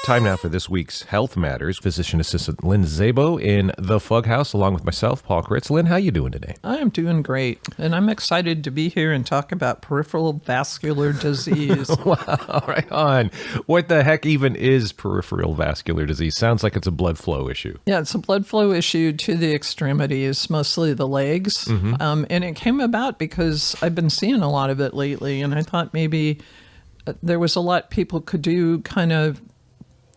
Time now for this week's Health Matters. Physician assistant Lynn Szabo in the FUG House, along with myself, Paul Critz. Lynn, how you doing today? I am doing great, and I'm excited to be here and talk about peripheral vascular disease. Wow, right on. What the heck even is peripheral vascular disease? Sounds like it's a blood flow issue. Yeah, it's a blood flow issue to the extremities, mostly the legs. And it came about because I've been seeing a lot of it lately, and I thought maybe there was a lot people could do kind of,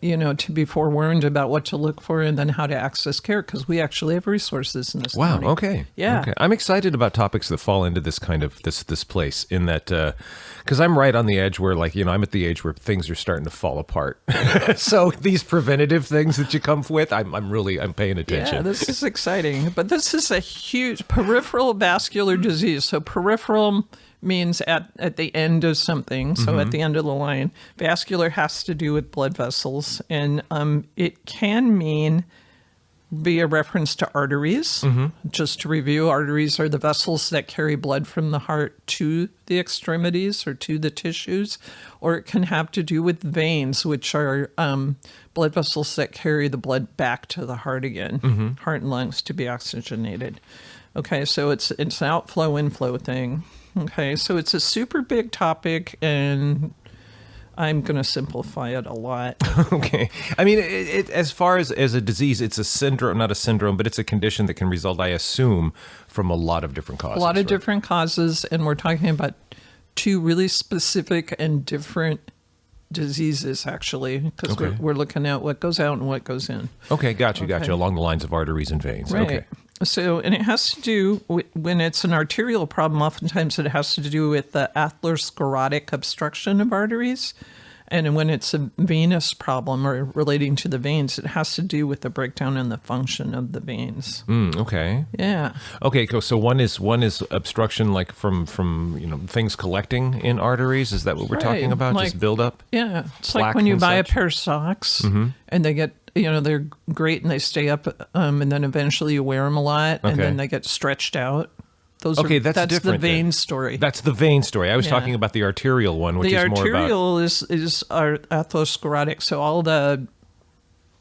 to be forewarned about what to look for and then how to access care, because we actually have resources in this county. Wow, okay. Yeah. Okay. I'm excited about topics that fall into this kind of, this place in that, because I'm right on the edge where, I'm at the age where things are starting to fall apart. So these preventative things that you come with, I'm paying attention. Yeah, this is exciting. But this is a huge peripheral vascular disease. So peripheral means at the end of something, so at the end of the line. Vascular has to do with blood vessels, and it can be a reference to arteries. Just to review, arteries are the vessels that carry blood from the heart to the extremities or to the tissues, or it can have to do with veins, which are blood vessels that carry the blood back to the heart again, heart and lungs to be oxygenated. Okay, so it's an outflow, inflow thing. Okay, so it's a super big topic, and I'm going to simplify it a lot. Okay. I mean, it as far as a disease, it's a syndrome, not a syndrome, but it's a condition that can result, I assume, from a lot of different causes. A lot of different causes, and we're talking about two really specific and different diseases, actually, because we're looking at what goes out and what goes in. Okay, gotcha, along the lines of arteries and veins. Right. Okay. So, and it has to do with, when it's an arterial problem, oftentimes it has to do with the atherosclerotic obstruction of arteries. And when it's a venous problem or relating to the veins, it has to do with the breakdown in the function of the veins. Okay. Yeah. Okay, so one is obstruction, like from things collecting in arteries. Is that what we're talking about? Just buildup? Yeah. It's like when you buy a pair of socks and they get, they're great and they stay up, and then eventually you wear them a lot and then they get stretched out. That's different. The vein story. That's the vein story. I was talking about the arterial one, which is more about... The arterial is atherosclerotic, so all the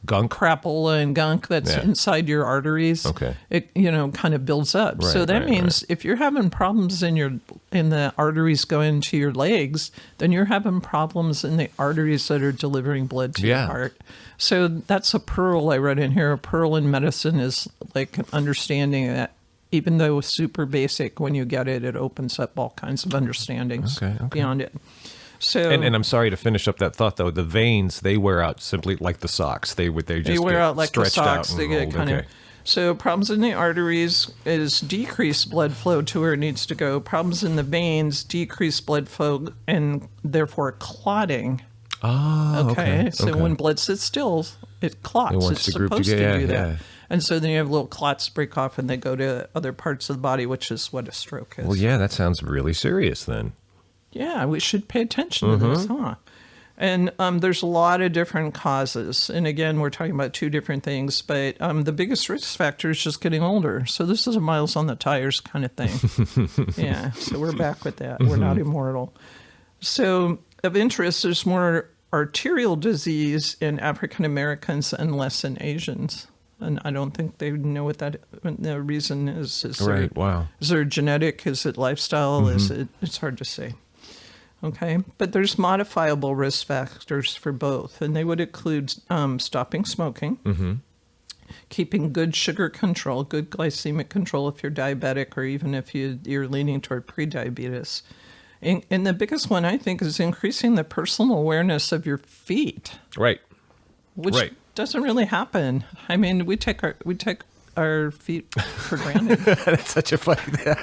gunk, crapola and gunk that's inside your arteries, it kind of builds up. So that means if you're having problems in the arteries going to your legs, then you're having problems in the arteries that are delivering blood to your heart. So that's a pearl I wrote in here. A pearl in medicine is like an understanding that even though it's super basic, when you get it, it opens up all kinds of understandings beyond it. So, and I'm sorry to finish up that thought, though. The veins, they wear out simply like the socks. They just wear out like the stretched socks. Out they get kind of. So problems in the arteries is decreased blood flow to where it needs to go. Problems in the veins, decreased blood flow and therefore clotting. So when blood sits still, it clots. It's supposed to do that. And so then you have little clots break off and they go to other parts of the body, which is what a stroke is. Well, yeah, that sounds really serious then. Yeah, we should pay attention to this, huh? And there's a lot of different causes. And again, we're talking about two different things, but the biggest risk factor is just getting older. So this is a miles on the tires kind of thing. Yeah, so we're back with that. We're not immortal. So of interest, there's more arterial disease in African Americans and less in Asians. And I don't think they know what the reason is. Is there genetic? Is it lifestyle? It's hard to say. Okay. But there's modifiable risk factors for both. And they would include stopping smoking, keeping good sugar control, good glycemic control if you're diabetic, or even if you're leaning toward prediabetes. And the biggest one, I think, is increasing the personal awareness of your feet. Right. Which doesn't really happen. I mean, we take our feet for granted. That's such a funny thing.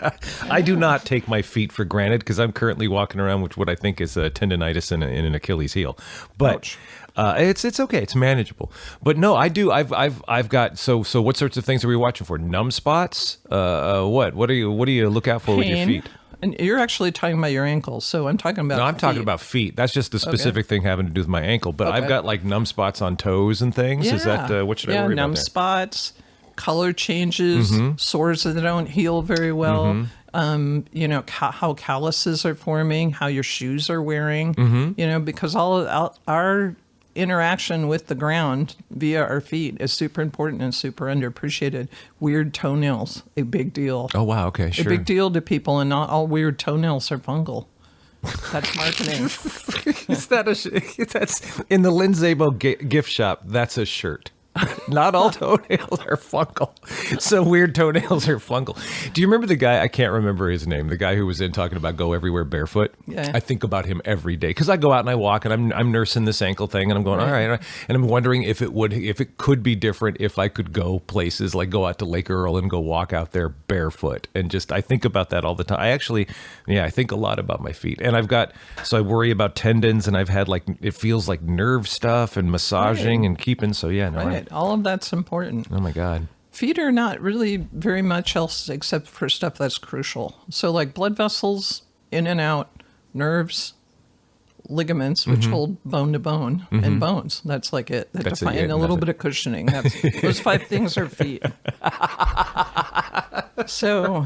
I do not take my feet for granted because I'm currently walking around with what I think is a tendonitis in an Achilles heel. But it's okay. It's manageable. But no, I do. I've got so what sorts of things are we watching for? Numb spots? What do you look out for with your feet? And you're actually talking about your ankles, so I'm talking about I'm talking about feet. That's just the specific thing having to do with my ankle. But I've got like numb spots on toes and things. Yeah. Is that, what should I worry about numb spots, color changes, sores that don't heal very well, how calluses are forming, how your shoes are wearing, because all of our interaction with the ground via our feet is super important and super underappreciated. Weird toenails, a big deal. Oh, wow. Okay, sure. A big deal to people, and not all weird toenails are fungal. That's marketing. That's in the Lynn Szabo gift shop. That's a shirt. Not all toenails are fungal. So weird toenails are fungal. Do you remember the guy? I can't remember his name. The guy who was in talking about go everywhere barefoot. Yeah. I think about him every day because I go out and I walk and I'm nursing this ankle thing and I'm going all right, and I'm wondering if it could be different if I could go places like go out to Lake Earl and go walk out there barefoot and just I think about that all the time. I think a lot about my feet and I worry about tendons and I've had it feels like nerve stuff and massaging and keeping All of that's important. Oh my God. Feet are not really very much else except for stuff that's crucial. So like blood vessels, in and out, nerves, ligaments, which hold bone to bone, and bones. That's like it. That's and it. a little bit of cushioning. Those 5 things are feet. So,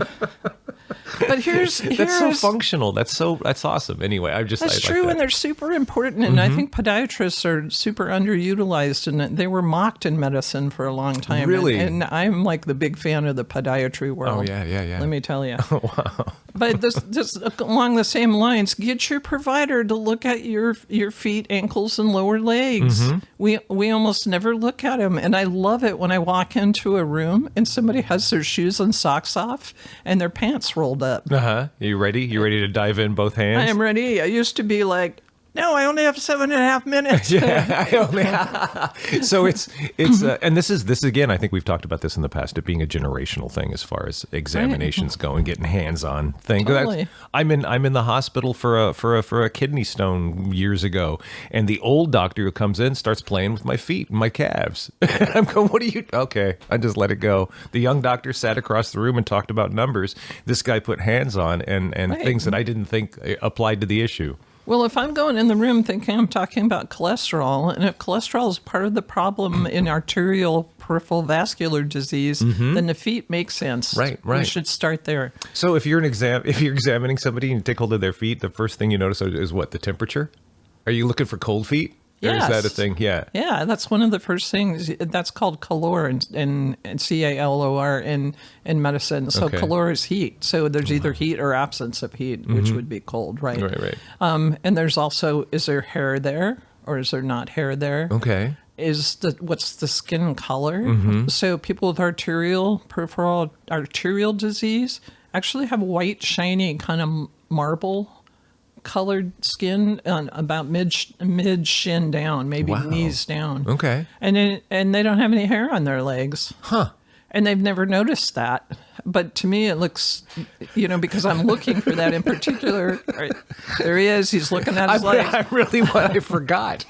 but here's that's so functional. That's awesome. Anyway, that's true, and they're super important. And I think podiatrists are super underutilized, and they were mocked in medicine for a long time. Really, and I'm like the big fan of the podiatry world. Oh yeah. Let me tell you. Oh, wow. But this along the same lines, get your provider to look at your feet, ankles, and lower legs. We almost never look at them, and I love it when I walk into a room and somebody has their shoes and socks off and their pants rolled up. You ready? You ready to dive in both hands? I am ready. I used to be like, no, I only have 7.5 minutes. Yeah, I only. So it's and this again. I think we've talked about this in the past. It being a generational thing as far as examinations go and getting hands-on thing. Totally. I'm in the hospital for a kidney stone years ago, and the old doctor who comes in starts playing with my feet and my calves. I'm going, what are you? Okay, I just let it go. The young doctor sat across the room and talked about numbers. This guy put hands on and things that I didn't think applied to the issue. Well, if I'm going in the room thinking I'm talking about cholesterol, and if cholesterol is part of the problem in arterial peripheral vascular disease, then the feet make sense. Right. We should start there. So if you're examining somebody and you take hold of their feet, the first thing you notice is what? The temperature? Are you looking for cold feet? Yes. Or is that a thing? Yeah. Yeah, that's one of the first things. That's called calor in CALOR in medicine. So calor is heat. So there's either heat or absence of heat, which would be cold, right? Right. And there's also, is there hair there or is there not hair there? Okay. What's the skin color? So people with peripheral arterial disease actually have white, shiny, kind of marble colored skin on about mid shin down, maybe knees down. Okay. And they don't have any hair on their legs. Huh. And they've never noticed that. But to me, it looks, because I'm looking for that in particular. Right, there he is. He's looking at his legs. I forgot.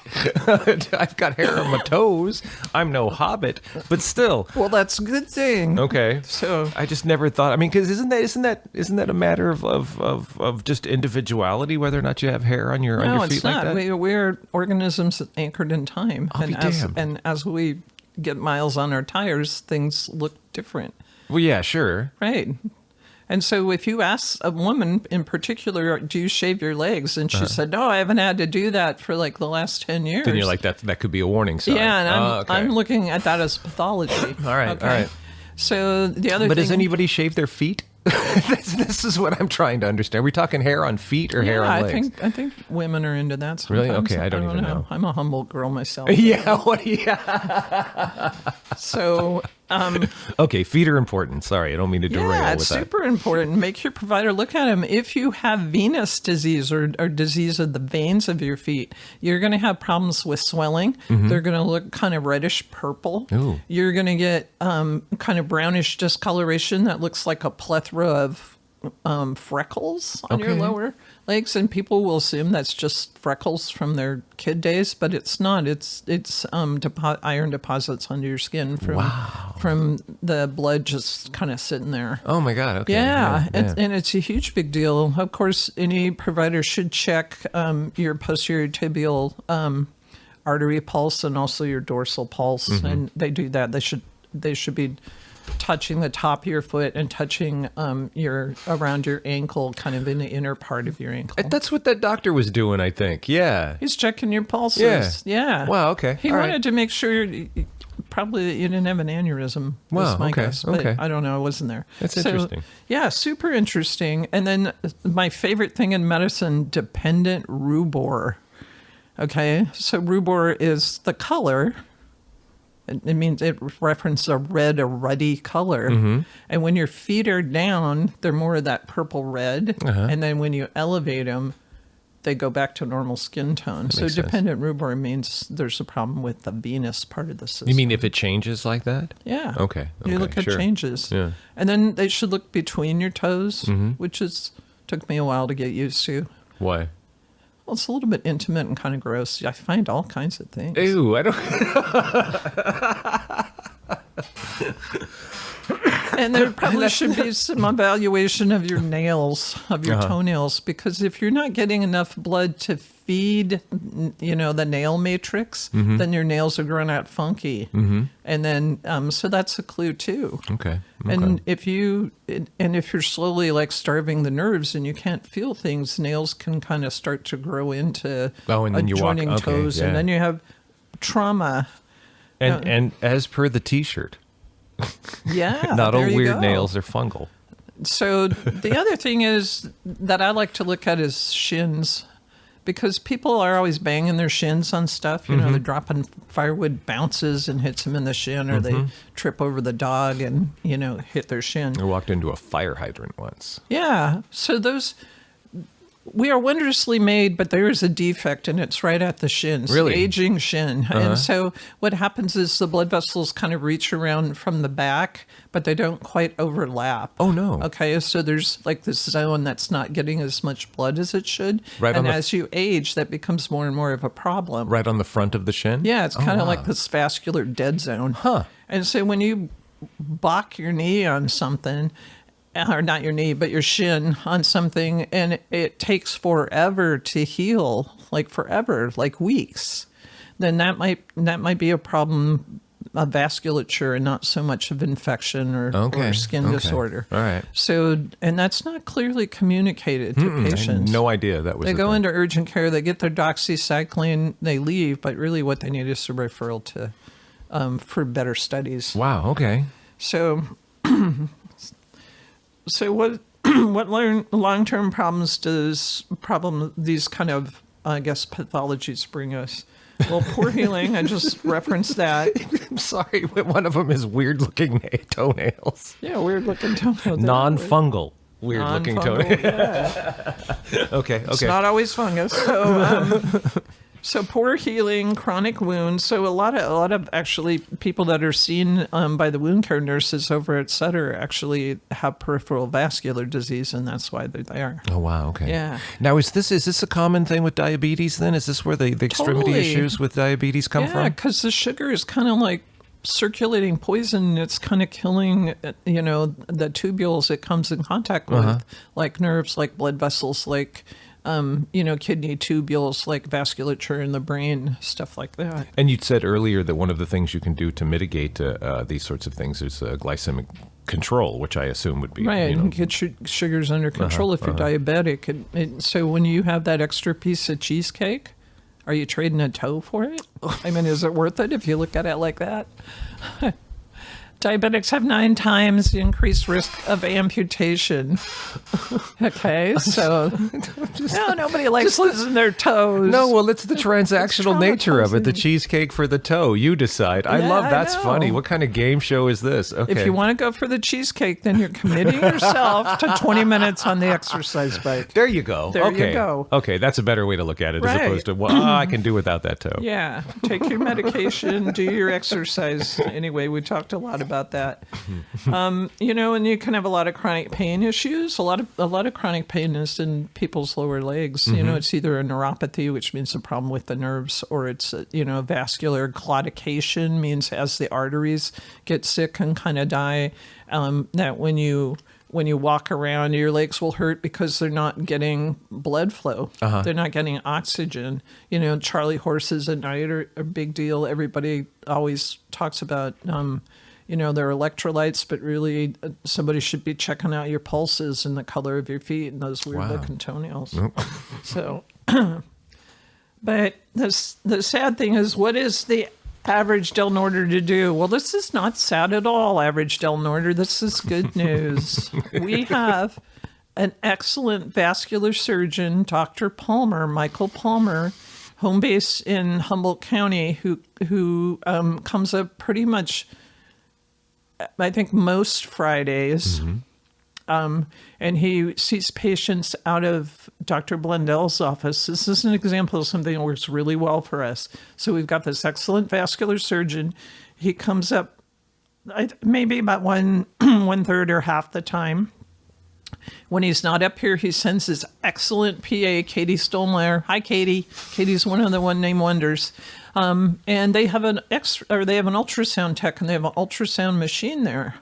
I've got hair on my toes. I'm no hobbit, but still. Well, that's a good thing. Okay. So I just never thought. I mean, because isn't that a matter of just individuality, whether or not you have hair on your feet like that? No, it's not. We're organisms anchored in time, and as we get miles on our tires, things look different. Well, yeah, sure. Right. And so if you ask a woman in particular, do you shave your legs? And she said, no, I haven't had to do that for like the last 10 years. Then you're like, that could be a warning sign. Yeah, and I'm looking at that as pathology. All right. So the other But thing... does anybody shave their feet? This is what I'm trying to understand. Are we talking hair on feet or hair on legs? I think women are into that sometimes. Really? Okay, I don't even know. I'm a humble girl myself. Yeah. So... okay, feet are important. Sorry, I don't mean to derail with that. Yeah, it's super important. Make your provider look at them. If you have venous disease or disease of the veins of your feet, you're going to have problems with swelling. They're going to look kind of reddish purple. Ooh. You're going to get kind of brownish discoloration that looks like a plethora of freckles on your lower legs, and people will assume that's just freckles from their kid days, but it's not. It's iron deposits under your skin from the blood just kind of sitting there. Oh my God! Okay. Yeah. And it's a huge big deal. Of course, any provider should check your posterior tibial artery pulse and also your dorsal pulse, and they do that. They should be touching the top of your foot and touching around your ankle, kind of in the inner part of your ankle. That's what that doctor was doing, I think. Yeah. He's checking your pulses. Yeah. Wow, okay. He wanted to make sure probably that you didn't have an aneurysm. Wow, my okay, guess, but okay. I don't know. I wasn't there. That's interesting. Yeah, super interesting. And then my favorite thing in medicine, dependent rubor. Okay, so rubor is the color. It means it references a ruddy color. Mm-hmm. And when your feet are down, they're more of that purple red. Uh-huh. And then when you elevate them, they go back to normal skin tone. So dependent rubor means there's a problem with the venous part of the system. You mean if it changes like that? Yeah. Okay. You look at changes. Yeah. And then they should look between your toes, which took me a while to get used to. Why? Well, it's a little bit intimate and kind of gross. I find all kinds of things. Ew, I don't... And there probably should be some evaluation of your nails, of your toenails, because if you're not getting enough blood to feed, the nail matrix, then your nails are growing out funky. And then, so that's a clue too. Okay. And if you're slowly like starving the nerves and you can't feel things, nails can kind of start to grow into and then you adjoining walk, toes, yeah. and then you have trauma. And as per the T-shirt, Yeah, not all there you weird go. nails are fungal. So the other thing is that I like to look at is shins, because people are always banging their shins on stuff. They're dropping firewood, bounces and hits them in the shin, or they trip over the dog and, hit their shin. I walked into a fire hydrant once. Yeah. So we are wondrously made, but there is a defect, and it's right at the shins. Really? The aging shin. And so what happens is the blood vessels kind of reach around from the back, but they don't quite overlap. Oh, no. Okay, so there's like this zone that's not getting as much blood as it should. Right and as you age, that becomes more and more of a problem. Right on the front of the shin? Yeah, it's kind of like this vascular dead zone. Huh. And so when you balk your knee on something, or not your knee, but your shin on something, and it takes forever to heal, like forever, like weeks, then that might be a problem of vasculature and not so much of infection or skin disorder. All right. So, and that's not clearly communicated to patients. I had no idea that was They a go thing. into urgent care, they get their doxycycline, they leave, but really what they need is a referral to for better studies. Wow, okay. So what long-term problems these kind of, I guess, pathologies bring us? Well, poor healing, I just referenced that. I'm sorry, one of them is weird-looking toenails. Yeah, weird-looking toenails. Non-fungal, weird-looking toenails. Yeah. Okay. It's not always fungus. So poor healing, chronic wounds. So a lot of actually people that are seen by the wound care nurses over at Sutter actually have peripheral vascular disease, and that's why they're there. Oh, wow, okay. Yeah. Now, is this a common thing with diabetes then? Is this where the extremity Totally. issues with diabetes come Yeah, from? because the sugar is kind of like circulating poison. It's kind of killing, the tubules it comes in contact with, like nerves, like blood vessels, like kidney tubules, like vasculature in the brain, stuff like that. And you said earlier that one of the things you can do to mitigate these sorts of things is glycemic control, which I assume would be Right, and get your sugars under control if you're diabetic. So when you have that extra piece of cheesecake, are you trading a toe for it? I mean, is it worth it if you look at it like that? Diabetics have 9 times the increased risk of amputation. Okay, so nobody likes losing their toes. No, well, it's the transactional nature of it. The traumatizing. cheesecake for the toe. You decide. I Yeah, love I that's know. funny. What kind of game show is this? Okay. If you want to go for the cheesecake, then you're committing yourself to 20 minutes on the exercise bike. There you go. There you okay. go. Okay, that's a better way to look at it as Right. opposed to, well, I can do without that toe. Yeah, take your medication, do your exercise. Anyway, we talked a lot about that. And you can have a lot of chronic pain issues. A lot of chronic pain is in people's lower legs. It's either a neuropathy, which means a problem with the nerves, or it's vascular claudication, means as the arteries get sick and kind of die, that when you walk around, your legs will hurt because they're not getting blood flow. They're not getting oxygen. Charley horses at night are a big deal. Everybody always talks about, their electrolytes, but really somebody should be checking out your pulses and the color of your feet and those weird looking toenails. So, but the sad thing is, what is the average Del Norter to do? Well, this is not sad at all, average Del Norter. This is good news. We have an excellent vascular surgeon, Dr. Palmer, Michael Palmer, home base in Humboldt County, who comes up pretty much, I think, most Fridays. And he sees patients out of Dr. Blundell's office. This is an example of something that works really well for us. So we've got this excellent vascular surgeon. He comes up maybe about one third or half the time. When he's not up here, he sends his excellent PA, Katie Stolmeyer. Hi, Katie. Katie's one of the one-name wonders. And they have an ultrasound tech, and they have an ultrasound machine there.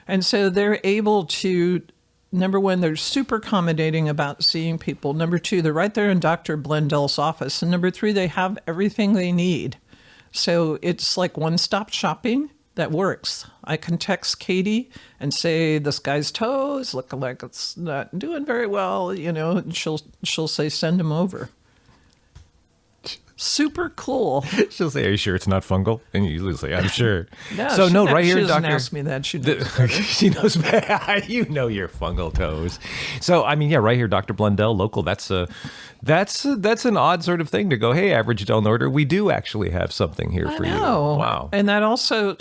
And so they're able to, number one, they're super accommodating about seeing people. Number two, they're right there in Dr. Blundell's office. And number three, they have everything they need. So it's like one-stop shopping that works. I can text Katie and say, this guy's toes look like it's not doing very well, and she'll say, send him over. Super cool. She'll say, are you sure it's not fungal? And you usually say, I'm sure. No, so no, right here, she doesn't doctor. ask me that. She knows better. She knows better. You know your fungal toes. So I mean, yeah, right here, Dr. Blundell, local. That's an odd sort of thing to go, hey, average Del Norter, we do actually have something here for you. Wow. And that also,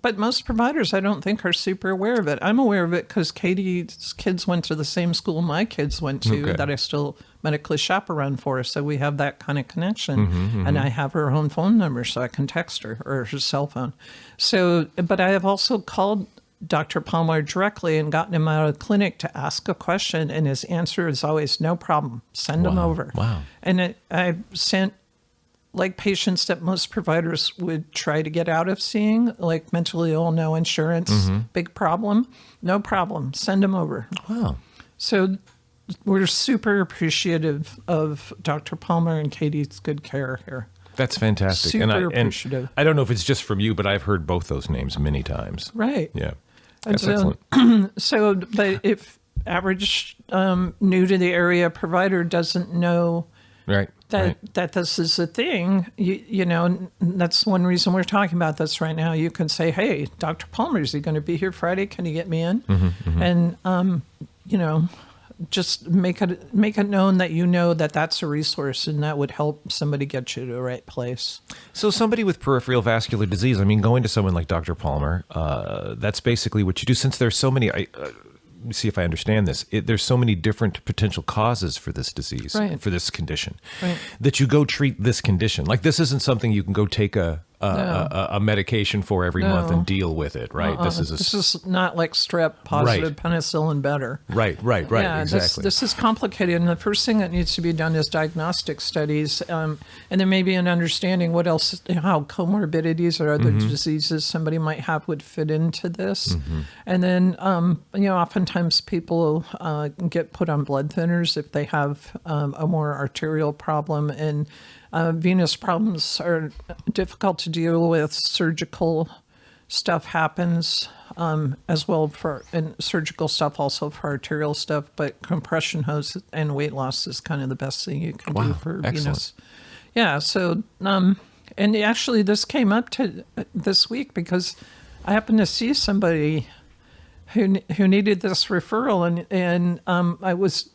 but most providers, I don't think, are super aware of it. I'm aware of it because Katie's kids went to the same school my kids went to that I still medically chaperone for. So we have that kind of connection. And I have her own phone number so I can text her, or her cell phone. So, but I have also called Dr. Palmer directly and gotten him out of the clinic to ask a question, and his answer is always, no problem, send him over. Wow. And I've sent like patients that most providers would try to get out of seeing, like mentally ill, no insurance, big problem, no problem, send them over. Wow. So we're super appreciative of Dr. Palmer and Katie's good care here. That's fantastic. Super appreciative. I don't know if it's just from you, but I've heard both those names many times. Right. Yeah. And That's excellent. But if average new to the area provider doesn't know that this is a thing, you know, that's one reason we're talking about this right now. You can say, hey, Dr. Palmer, is he going to be here Friday? Can you get me in? And, you know, just make it known that you know that that's a resource, and that would help somebody get you to the right place. So somebody with peripheral vascular disease, I mean, going to someone like Dr. Palmer, that's basically what you do. Since there's so many, let me see if I understand this. There's so many different potential causes for this disease, for this condition, that you go treat this condition. Like, this isn't something you can go take a medication for every month and deal with it, right? This is not like strep positive, penicillin better. Right, Yeah, exactly. This is complicated, and the first thing that needs to be done is diagnostic studies, and there may be an understanding what else, how comorbidities or other diseases somebody might have would fit into this. And then, you know, oftentimes people get put on blood thinners if they have a more arterial problem, and venous problems are difficult to deal with. Surgical stuff happens as well and surgical stuff also for arterial stuff, but compression hose and weight loss is kind of the best thing you can do for venous. Yeah. So, and actually this came up to this week because I happened to see somebody who needed this referral, and I was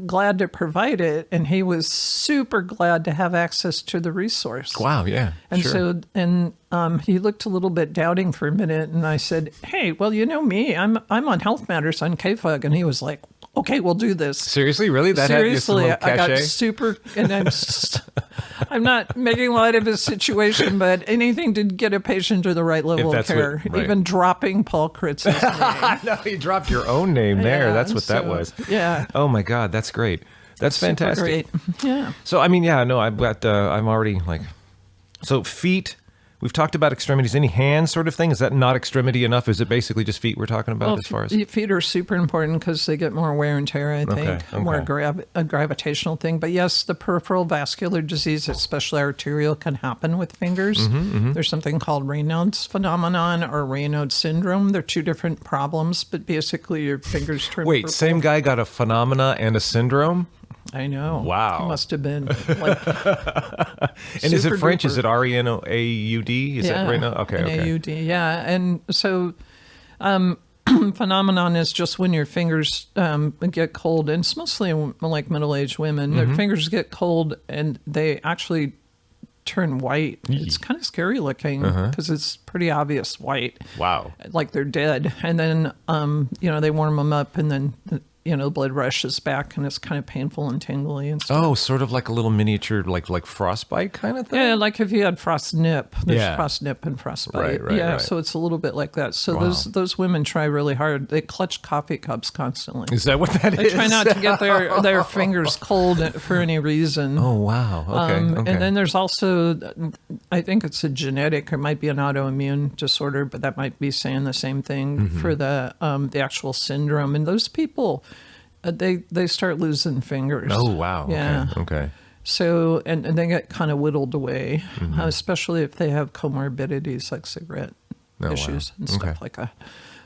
glad to provide it, and he was super glad to have access to the resource. Wow, yeah. And so he looked a little bit doubting for a minute, and I said, hey, well, you know me, I'm on Health Matters on KFUG, and he was like, okay, we'll do this. Seriously? Really? That Seriously, had I got super, and I'm not making light of his situation, but anything to get a patient to the right level of care, even dropping Paul Critz's name. No, you dropped your own name there. That's what that was. Yeah. Oh my God, that's great. That's fantastic. Great. Yeah. So I mean, yeah, no, I've got, I'm already like, so feet. We've talked about extremities. Any hand sort of thing? Is that not extremity enough? Is it basically just feet we're talking about as far as? Feet are super important because they get more wear and tear, I think, more a gravitational thing. But yes, the peripheral vascular disease, especially arterial, can happen with fingers. There's something called Raynaud's phenomenon or Raynaud's syndrome. They're two different problems, but basically your fingers turn Wait, purple. same guy got a phenomena and a syndrome? I know. Wow. He must have been like. And is it French? Is it RENAUD? Is that right now? Okay. NAUD, yeah. And so phenomenon is just when your fingers get cold, and it's mostly like middle-aged women. Their fingers get cold and they actually turn white. It's kind of scary looking because it's pretty obvious white. Wow. Like they're dead. And then, they warm them up and then, the blood rushes back and it's kind of painful and tingly and stuff. Oh, sort of like a little miniature, like frostbite kind of thing? Yeah, like if you had frost nip. There's frost nip and frostbite. Right. So it's a little bit like that. So those women try really hard. They clutch coffee cups constantly. Is that what that is? They try not to get their fingers cold for any reason. Oh, wow. Okay. And then there's also, I think it's a genetic, or might be an autoimmune disorder, but that might be saying the same thing for the actual syndrome. And those people, they start losing fingers. Oh, wow. Yeah. Okay. So, and they get kind of whittled away, especially if they have comorbidities like cigarette issues and stuff like that.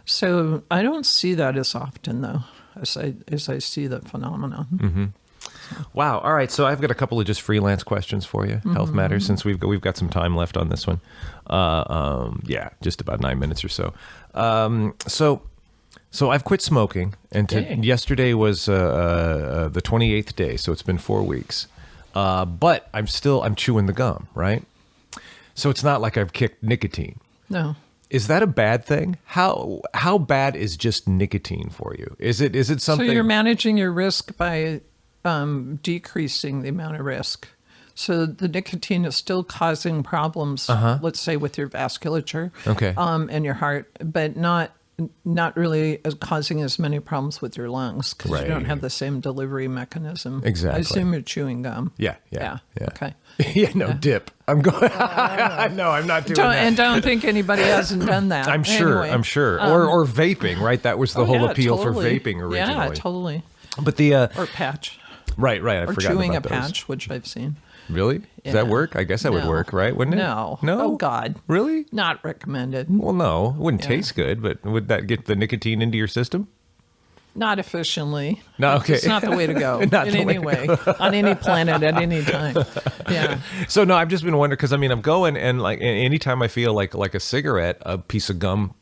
So I don't see that as often, though, as I see the phenomenon. Wow. All right. So I've got a couple of just freelance questions for you. Health matters, since we've got some time left on this one. Just about 9 minutes or so. So I've quit smoking, and yesterday was the 28th day, so it's been 4 weeks. But I'm chewing the gum, right? So it's not like I've kicked nicotine. No. Is that a bad thing? How bad is just nicotine for you? Is it something? So you're managing your risk by decreasing the amount of risk. So the nicotine is still causing problems, let's say with your vasculature, and your heart, but not really causing as many problems with your lungs because you don't have the same delivery mechanism. Exactly. I assume you're chewing gum. Yeah. Okay. Dip. I'm going. No, I'm not doing that. And don't think anybody hasn't done that. I'm sure. Anyway, I'm sure. Or vaping, right? That was the whole appeal for vaping originally. Yeah, totally. But or patch. Right. I or forgot chewing about a those. patch, which I've seen. Really? Does that work? I guess that would work, right? Wouldn't it? No. No? Oh, God. Really? Not recommended. Well, no. It wouldn't taste good, but would that get the nicotine into your system? Not efficiently. No, okay. It's not the way to go in any way, on any planet, at any time. Yeah. So, no, I've just been wondering, because, I'm going, and like anytime I feel like a cigarette, a piece of gum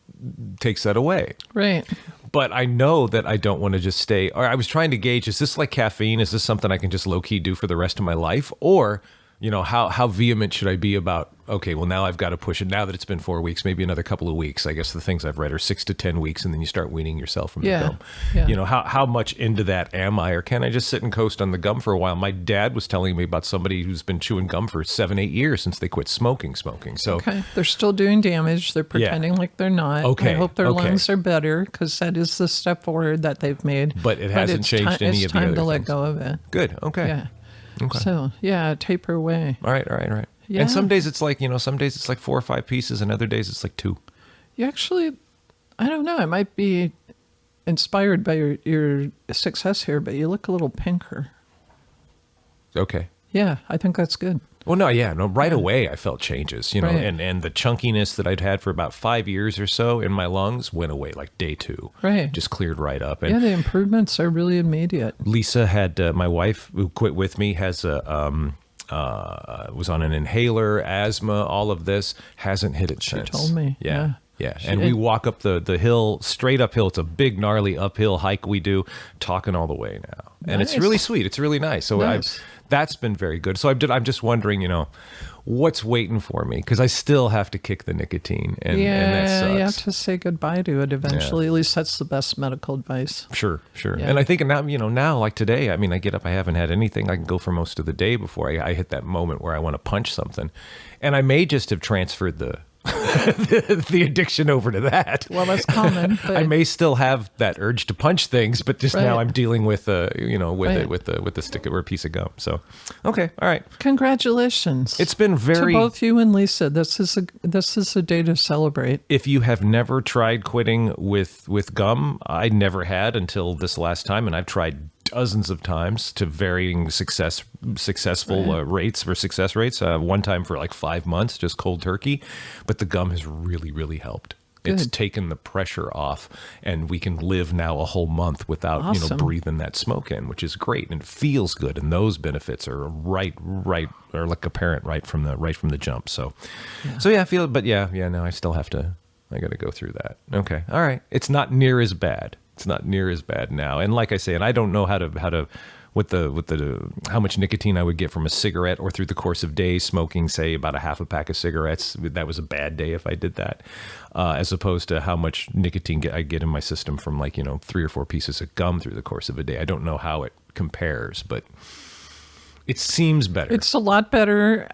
takes that away. Right. But I know that I don't want to just stay, or I was trying to gauge, is this like caffeine? Is this something I can just low-key do for the rest of my life? Or, how vehement should I be about, okay, well, now I've got to push it. Now that it's been 4 weeks, maybe another couple of weeks. I guess the things I've read are 6 to 10 weeks, and then you start weaning yourself from the gum. Yeah. How much into that am I? Or can I just sit and coast on the gum for a while? My dad was telling me about somebody who's been chewing gum for 7-8 years since they quit smoking. So they're still doing damage. They're pretending like they're not. Okay. I hope their lungs are better, because that is the step forward that they've made. But it hasn't changed any of the other It's time to let things. go of it. Good. Okay. Yeah. Okay. So, taper away. All right. Yeah. And some days it's like, some days it's like 4 or 5 pieces, and other days it's like 2. You actually, I don't know, it might be inspired by your success here, but you look a little pinker. Okay. Yeah, I think that's good. Well, right away I felt changes, Right. and the chunkiness that I'd had for about 5 years or so in my lungs went away like day 2. Right. Just cleared right up. And the improvements are really immediate. Lisa had, my wife who quit with me, has was on an inhaler, asthma, all of this, hasn't hit it since. She told me. Yeah. And we walk up the hill, straight uphill. It's a big, gnarly uphill hike we do, talking all the way now. And it's really sweet. It's really nice. So that's been very good. So I'm just wondering, what's waiting for me? Because I still have to kick the nicotine. And that sucks. You have to say goodbye to it eventually. At least that's the best medical advice. Sure. Yeah. And I think now, like today, I get up, I haven't had anything. I can go for most of the day before I hit that moment where I want to punch something. And I may just have transferred the the addiction over to that. Well, that's common. But I may still have that urge to punch things, but just now I'm dealing with with the stick or a piece of gum. So, okay, all right. Congratulations! It's been very to both you and Lisa. This is a day to celebrate. If you have never tried quitting with gum, I never had until this last time, and I've tried dozens of times to varying successful rates for success rates. One time for like 5 months, just cold turkey, but the gum has really, really helped. Good. It's taken the pressure off, and we can live now a whole month without breathing that smoke in, which is great and it feels good. And those benefits are right, or like apparent right from the jump. So I feel it, but no, I still have to. I got to go through that. Okay, all right. It's not near as bad. It's not near as bad now. And like I say, and I don't know how much nicotine I would get from a cigarette or through the course of days smoking, say about a half a pack of cigarettes. That was a bad day if I did that, as opposed to how much nicotine I get in my system from 3 or 4 pieces of gum through the course of a day. I don't know how it compares, but it seems better. It's a lot better.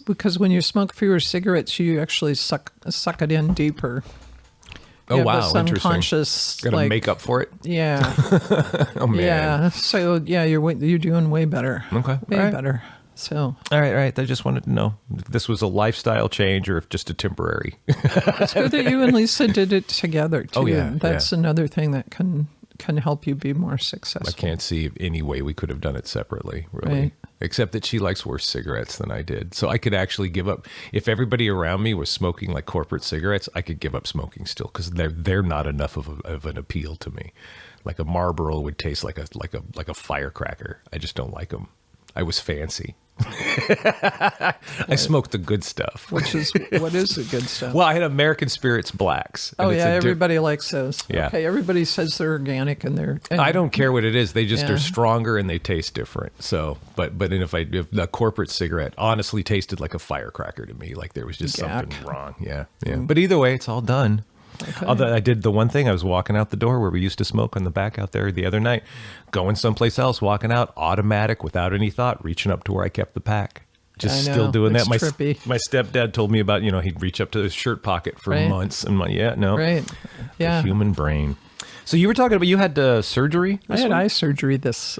Because when you smoke fewer cigarettes, you actually suck it in deeper. Oh, wow. Unconscious. Got to make up for it? Yeah. Oh, man. Yeah. So, you're doing way better. Okay. Way better. So. All right. I just wanted to know if this was a lifestyle change or if just a temporary. It's good that you and Lisa did it together, too. Oh, yeah. That's another thing that can help you be more successful. I can't see any way we could have done it separately, really. Right. Except that she likes worse cigarettes than I did. So I could actually give up. If everybody around me was smoking like corporate cigarettes, I could give up smoking still because they're not enough of an appeal to me. Like a Marlboro would taste like a firecracker. I just don't like them. I was fancy. I smoked the good stuff. What is the good stuff? Well, I had American Spirits Blacks. Oh yeah, everybody likes those. Yeah. Okay, everybody says they're organic and I don't care what it is. They just are stronger and they taste different. So, but if the corporate cigarette honestly tasted like a firecracker to me, like there was just something wrong. Yeah. Mm. But either way, it's all done. Okay. Although I did the one thing, I was walking out the door where we used to smoke on the back out there the other night, going someplace else, walking out, automatic, without any thought, reaching up to where I kept the pack. Just still doing that. My stepdad told me about, he'd reach up to his shirt pocket for months. And right. The human brain. So you were talking about you had surgery? I had eye surgery this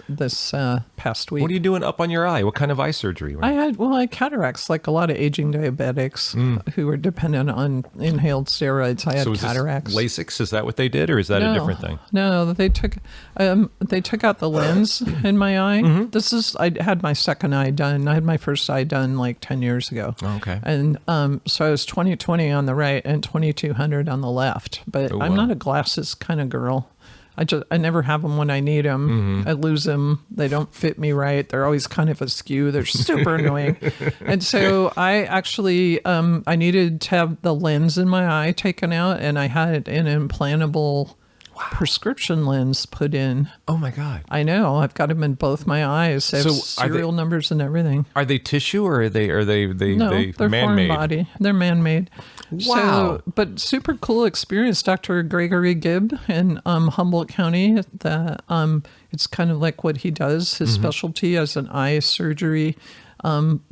past week. What are you doing up on your eye? What kind of eye surgery? I had cataracts, like a lot of aging diabetics who are dependent on inhaled steroids. I had cataracts. LASIK, is that what they did, or is that a different thing? No, they took out the lens in my eye. Mm-hmm. I had my second eye done. I had my first eye done like 10 years ago. Oh, okay. And so I was 20/20 on the right and 2200 on the left. But I'm not a glasses kind of girl. I never have them when I need them. Mm-hmm. I lose them. They don't fit me right. They're always kind of askew. They're super annoying. And so I actually, I needed to have the lens in my eye taken out, and I had an implantable prescription lens put in. Oh my God. I know. I've got them in both my eyes. They have serial numbers and everything. Are they tissue or are they no, they're man-made? Foreign body. They're man-made. Wow. So, but super cool experience. Dr. Gregory Gibb in Humboldt County. It's kind of like what he does. His specialty as an eye surgery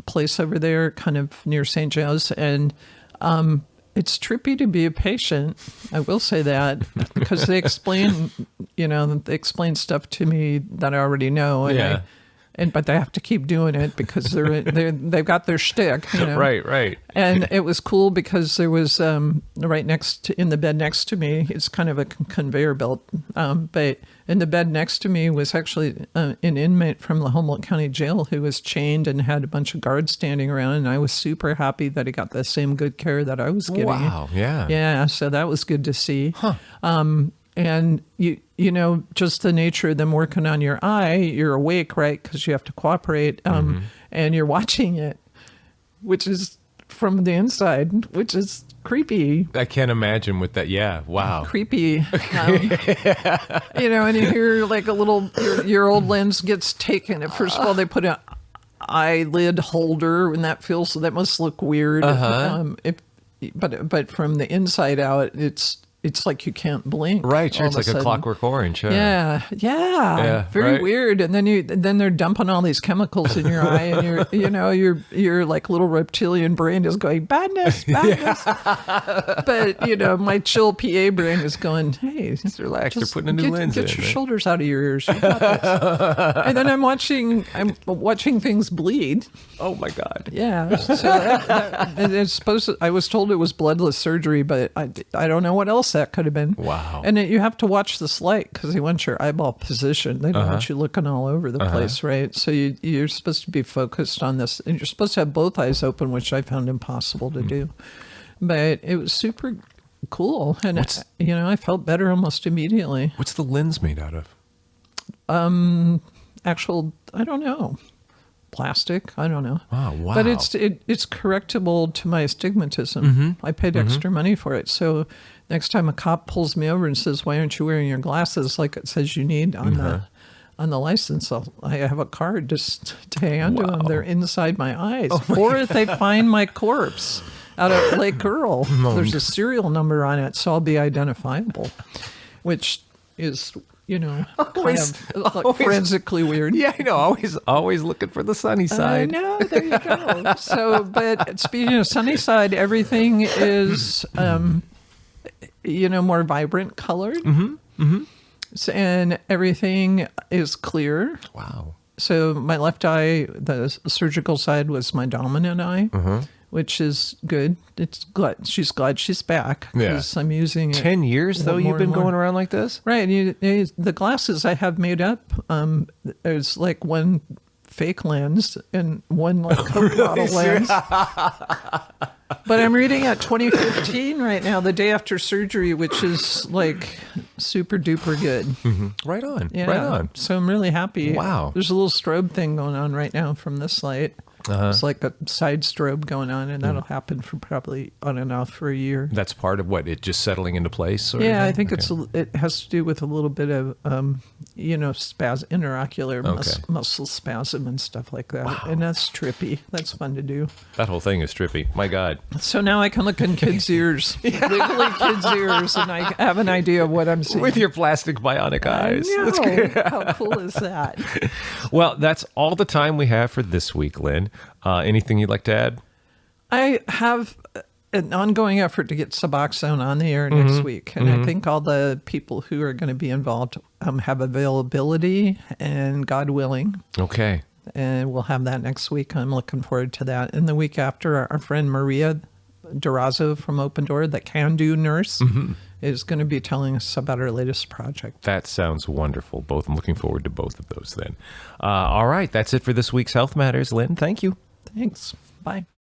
place over there, kind of near St. Joe's. And it's trippy to be a patient. I will say that because they explain, stuff to me that I already know. And but they have to keep doing it because they've got their shtick. Right. And it was cool because there was in the bed next to me. It's kind of a conveyor belt, but in the bed next to me was actually an inmate from the Humboldt County Jail who was chained and had a bunch of guards standing around. And I was super happy that he got the same good care that I was getting. Wow. Yeah. Yeah. So that was good to see. Huh. And just the nature of them working on your eye, you're awake, right? Because you have to cooperate, and you're watching it, which is from the inside, which is creepy. I can't imagine with that. Yeah. Wow. Creepy. And you hear like a little, your old lens gets taken. First of all, they put an eyelid holder, and that must look weird. Uh-huh. But from the inside out, it's like you can't blink. Right, sure. all It's of like a sudden. Clockwork Orange. Sure. Yeah, very right. weird. And then they're dumping all these chemicals in your eye, and your like little reptilian brain is going badness. But my chill PA brain is going, hey, Just relax. They're putting a new lens in. Get your shoulders out of your ears. You got this. And then I'm watching things bleed. Oh my God. Yeah. So I was told it was bloodless surgery, but I don't know what else that could have been. Wow. And you have to watch this light because they want your eyeball position. They don't want you looking all over the place, right? So you're supposed to be focused on this, and you're supposed to have both eyes open, which I found impossible to do. But it was super cool, and I felt better almost immediately. What's the lens made out of? I don't know. Plastic, I don't know. Oh, wow. But it's correctable to my astigmatism. I paid extra money for it. So next time a cop pulls me over and says, "Why aren't you wearing your glasses?" like it says you need on the license, I have a card just to hand to them. They're inside my eyes. Or if they find my corpse out at Lake Earl, there's a serial number on it, so I'll be identifiable, which is kind of forensically weird. Yeah, I know. Always looking for the sunny side. I know. There you go. So, but speaking of sunny side, everything is, more vibrant colored. So, and everything is clear. Wow. So my left eye, the surgical side, was my dominant eye, which is good. She's glad she's back because I'm using it. 10 years, though, you've been going around like this? Right. The glasses I have made up, there's like one fake lens and one like Coke bottle lens. But I'm reading at 2015 right now, the day after surgery, which is like super duper good. Right on. Yeah. Right on. So I'm really happy. Wow. There's a little strobe thing going on right now from this light. It's like a side strobe going on, and that'll happen for probably on and off for a year. That's part of what, it just settling into place? Sort of Yeah, thing? I think it has to do with a little bit of, interocular muscle spasm and stuff like that. Wow. And that's trippy. That's fun to do. That whole thing is trippy. My God. So now I can look in kids' ears, legally kids' ears, and I have an idea of what I'm seeing. With your plastic bionic eyes. I know. That's great. How cool is that? Well, that's all the time we have for this week, Lynn. Anything you'd like to add? I have an ongoing effort to get Suboxone on the air next week. And I think all the people who are going to be involved have availability, and God willing. Okay. And we'll have that next week. I'm looking forward to that. And the week after, our friend Maria Durazo from Open Door, the can-do nurse, is going to be telling us about our latest project. That sounds wonderful. I'm looking forward to both of those then. All right. That's it for this week's Health Matters. Lynn, thank you. Thanks. Bye.